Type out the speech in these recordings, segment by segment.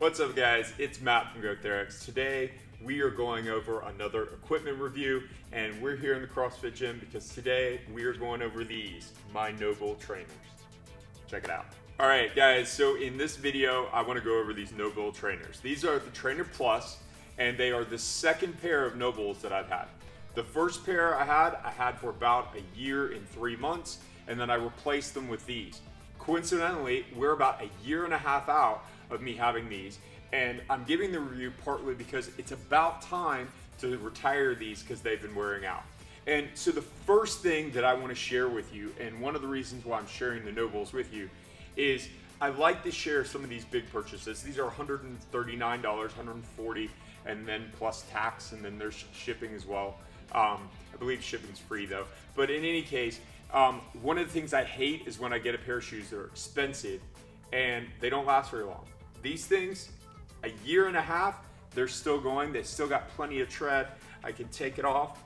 What's up guys, it's Matt from GoTherax. Today we are going over another equipment review and we're here in the CrossFit gym because today we are going over these, my NOBULL trainers. Check it out. Alright guys, so in this video I want to go over these NOBULL trainers. These are the Trainer Plus and they are the second pair of NOBULLs that I've had. The first pair I had for about a year and 3 months and then I replaced them with these. Coincidentally, we're about a year and a half out of me having these, and I'm giving the review partly because it's about time to retire these because they've been wearing out. And so the first thing that I want to share with you, and one of the reasons why I'm sharing the NOBULLs with you, is I like to share some of these big purchases. These are $139, $140, and then plus tax, and then there's shipping as well. I believe shipping's free though. But in any case, one of the things I hate is when I get a pair of shoes that are expensive and they don't last very long. These things, a year and a half, they're still going. They still got plenty of tread. I can take it off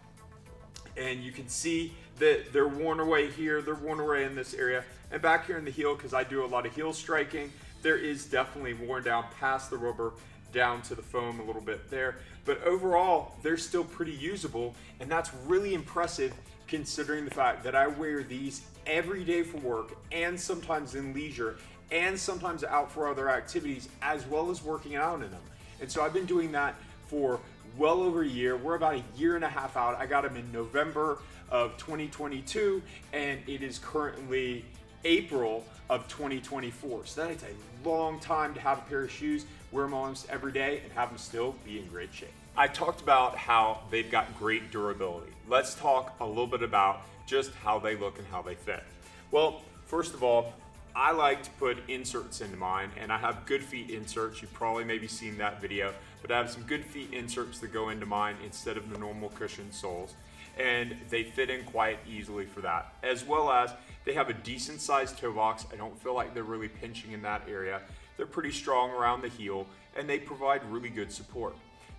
and you can see that they're worn away here. They're worn away in this area. And back here in the heel, because I do a lot of heel striking, there is definitely worn down past the rubber down to the foam a little bit there. But overall, they're still pretty usable. And that's really impressive considering the fact that I wear these every day for work and sometimes in leisure and sometimes out for other activities as well as working out in them. And so I've been doing that for well over a year. We're about a year and a half out. I got them in November of 2022 and it is currently April of 2024. So that's a long time to have a pair of shoes, wear them almost every day and have them still be in great shape. I talked about how they've got great durability. Let's talk a little bit about just how they look and how they fit. Well, first of all, I like to put inserts into mine, and I have good feet inserts. You've probably maybe seen that video, but I have some good feet inserts that go into mine instead of the normal cushioned soles, and they fit in quite easily for that. As well as they have a decent sized toe box. I don't feel like they're really pinching in that area. They're pretty strong around the heel, and they provide really good support.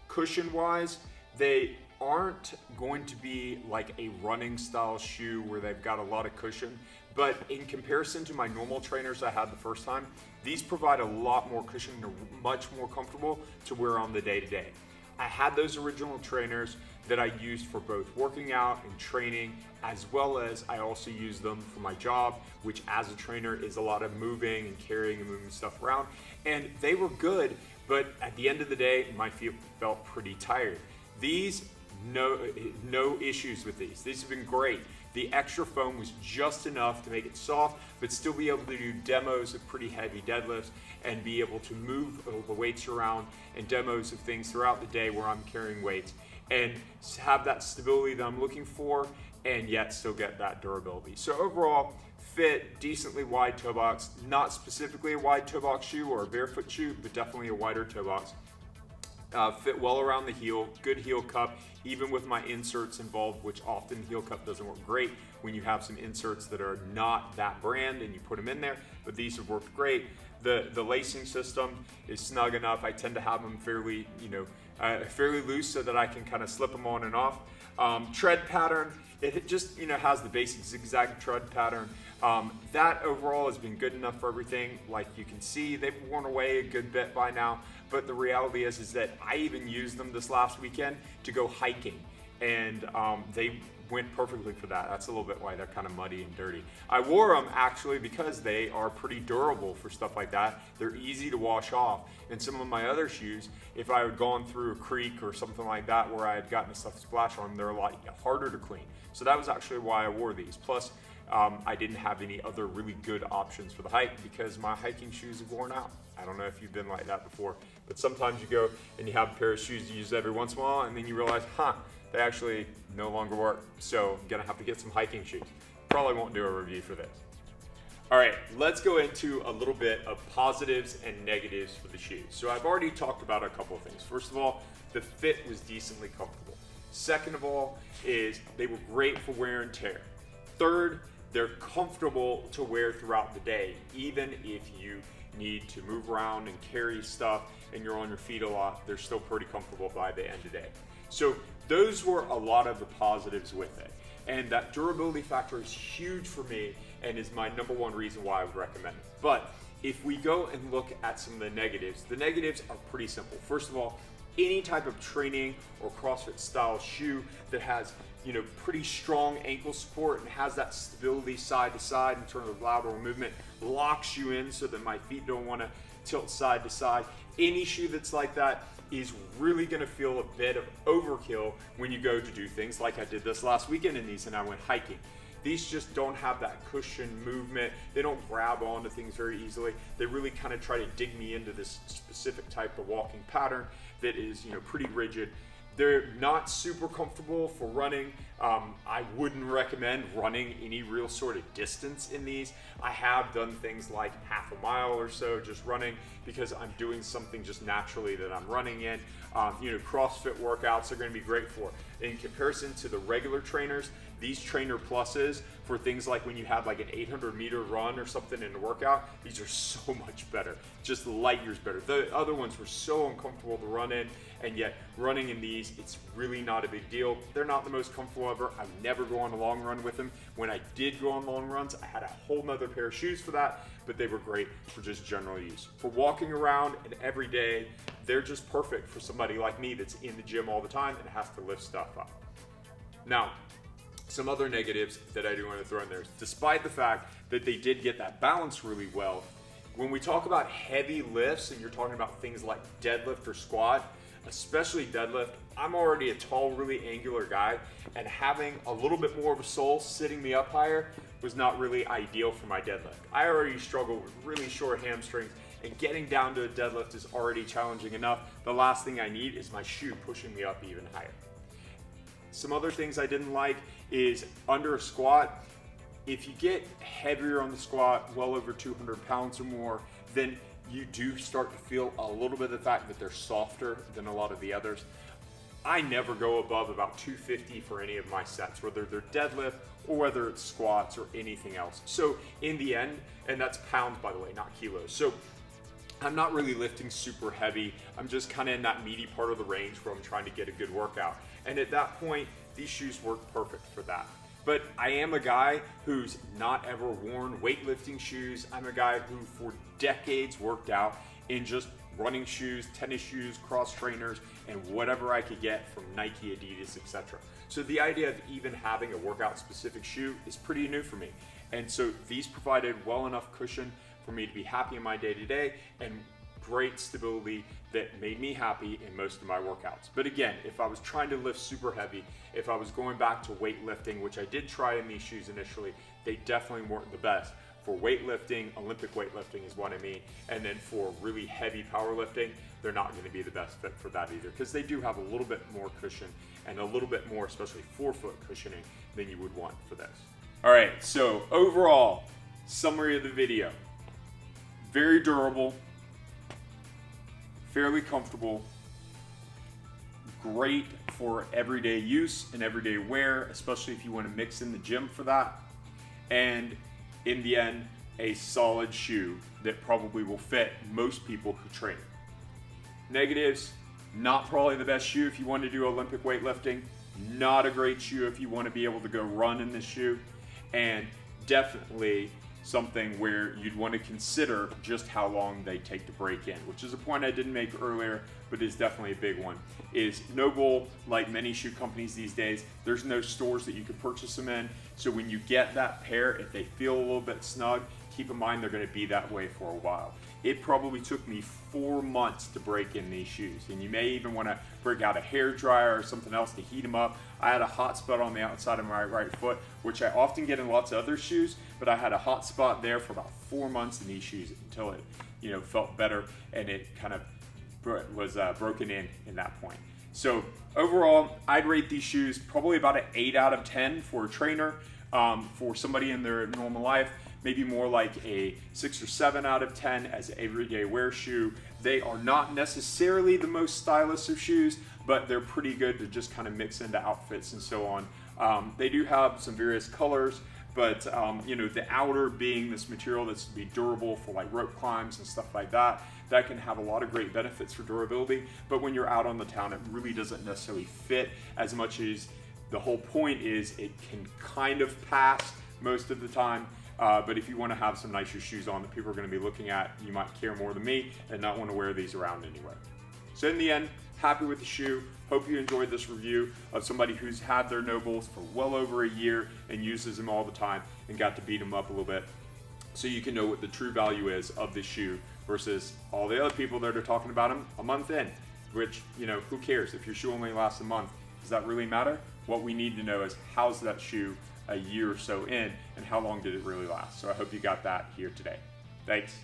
Cushion wise, they aren't going to be like a running style shoe where they've got a lot of cushion, but in comparison to my normal trainers I had the first time, these provide a lot more cushion and are much more comfortable to wear on the day-to-day. I had those original trainers that I used for both working out and training, as well as I also use them for my job, which as a trainer is a lot of moving and carrying and moving stuff around. And they were good, but at the end of the day, my feet felt pretty tired. These, no issues with these. These have been great. The extra foam was just enough to make it soft, but still be able to do demos of pretty heavy deadlifts and be able to move the weights around and demos of things throughout the day where I'm carrying weights and have that stability that I'm looking for and yet still get that durability. So overall, fit, decently wide toe box, not specifically a wide toe box shoe or a barefoot shoe, but definitely a wider toe box. Fit well around the heel, good heel cup, even with my inserts involved, which often heel cup doesn't work great when you have some inserts that are not that brand and you put them in there, but these have worked great. The lacing system is snug enough. I tend to have them fairly, fairly loose so that I can kind of slip them on and off. Tread pattern, it just has the basic zigzag tread pattern. That overall has been good enough for everything. Like you can see, they've worn away a good bit by now, but the reality is that I even used them this last weekend to go hiking, and they went perfectly for that. That's a little bit why they're kind of muddy and dirty. I wore them actually because they are pretty durable for stuff like that. They're easy to wash off. And some of my other shoes, if I had gone through a creek or something like that where I had gotten a stuff splash on them, they're a lot harder to clean. So that was actually why I wore these. Plus, I didn't have any other really good options for the hike because my hiking shoes have worn out. I don't know if you've been like that before, but sometimes you go and you have a pair of shoes you use every once in a while and then you realize, they actually no longer work. So I'm gonna have to get some hiking shoes. Probably won't do a review for this. All right, let's go into a little bit of positives and negatives for the shoes. So I've already talked about a couple of things. First of all, the fit was decently comfortable. Second of all is they were great for wear and tear. Third, they're comfortable to wear throughout the day, even if you need to move around and carry stuff and you're on your feet a lot, they're still pretty comfortable by the end of the day. So those were a lot of the positives with it. And that durability factor is huge for me and is my #1 reason why I would recommend it. But if we go and look at some of the negatives are pretty simple. First of all, any type of training or CrossFit style shoe that has, pretty strong ankle support and has that stability side to side in terms of lateral movement, locks you in so that my feet don't want to tilt side to side. Any shoe that's like that is really going to feel a bit of overkill when you go to do things like I did this last weekend in these and I went hiking. These just don't have that cushion movement. They don't grab onto things very easily. They really kind of try to dig me into this specific type of walking pattern that is, pretty rigid. They're not super comfortable for running. I wouldn't recommend running any real sort of distance in these. I have done things like half a mile or so just running because I'm doing something just naturally that I'm running in. CrossFit workouts are going to be great for. In comparison to the regular trainers, these Trainer Pluses for things like when you have like an 800-meter run or something in a workout, these are so much better, just light years better. The other ones were so uncomfortable to run in, and yet running in these, it's really not a big deal. They're not the most comfortable ever. I never go on a long run with them. When I did go on long runs, I had a whole nother pair of shoes for that, but they were great for just general use. For walking around and every day, they're just perfect for somebody like me that's in the gym all the time and has to lift stuff up. Now, some other negatives that I do want to throw in there is, despite the fact that they did get that balance really well, when we talk about heavy lifts and you're talking about things like deadlift or squat, especially deadlift, I'm already a tall, really angular guy, and having a little bit more of a sole sitting me up higher was not really ideal for my deadlift. I already struggle with really short hamstrings, and getting down to a deadlift is already challenging enough. The last thing I need is my shoe pushing me up even higher. Some other things I didn't like is under a squat, if you get heavier on the squat, well over 200 pounds or more, then you do start to feel a little bit of the fact that they're softer than a lot of the others. I never go above about 250 for any of my sets, whether they're deadlift or whether it's squats or anything else. So in the end, and that's pounds by the way, not kilos. So I'm not really lifting super heavy. I'm just kind of in that meaty part of the range where I'm trying to get a good workout. And at that point, these shoes work perfect for that. But I am a guy who's not ever worn weightlifting shoes. I'm a guy who for decades worked out in just running shoes, tennis shoes, cross trainers, and whatever I could get from Nike, Adidas, etc. So the idea of even having a workout specific shoe is pretty new for me. And so these provided well enough cushion for me to be happy in my day-to-day and great stability that made me happy in most of my workouts. But again, if I was trying to lift super heavy, if I was going back to weightlifting, which I did try in these shoes initially, they definitely weren't the best. For weightlifting, Olympic weightlifting is what I mean, and then for really heavy powerlifting, they're not going to be the best fit for that either, because they do have a little bit more cushion and a little bit more, especially forefoot cushioning, than you would want for this. All right, so overall, summary of the video. Very durable, fairly comfortable, great for everyday use and everyday wear, especially if you want to mix in the gym for that. And in the end, a solid shoe that probably will fit most people who train. Negatives, not probably the best shoe if you want to do Olympic weightlifting, not a great shoe if you want to be able to go run in this shoe, and definitely something where you'd want to consider just how long they take to break in, which is a point I didn't make earlier, but is definitely a big one. Is NOBULL, like many shoe companies these days, there's no stores that you can purchase them in. So when you get that pair, if they feel a little bit snug, keep in mind they're going to be that way for a while. It probably took me 4 months to break in these shoes, and you may even want to break out a hair dryer or something else to heat them up. I had a hot spot on the outside of my right foot, which I often get in lots of other shoes, but I had a hot spot there for about 4 months in these shoes until it, felt better and it kind of was broken in that point. So overall, I'd rate these shoes probably about an 8 out of 10 for a trainer. For somebody in their normal life, maybe more like a 6 or 7 out of 10 as an everyday wear shoe. They are not necessarily the most stylish of shoes, but they're pretty good to just kind of mix into outfits and so on. They do have some various colors, but the outer being this material that's be durable for like rope climbs and stuff like that, that can have a lot of great benefits for durability. But when you're out on the town, it really doesn't necessarily fit as much as the whole point is it can kind of pass most of the time, But if you want to have some nicer shoes on that people are going to be looking at, you might care more than me and not want to wear these around anyway. So in the end, happy with the shoe. Hope you enjoyed this review of somebody who's had their NOBULLs for well over a year and uses them all the time and got to beat them up a little bit, so you can know what the true value is of this shoe versus all the other people that are talking about them a month in, which, who cares if your shoe only lasts a month? Does that really matter? What we need to know is, how's that shoe a year or so in, and how long did it really last? So I hope you got that here today. Thanks.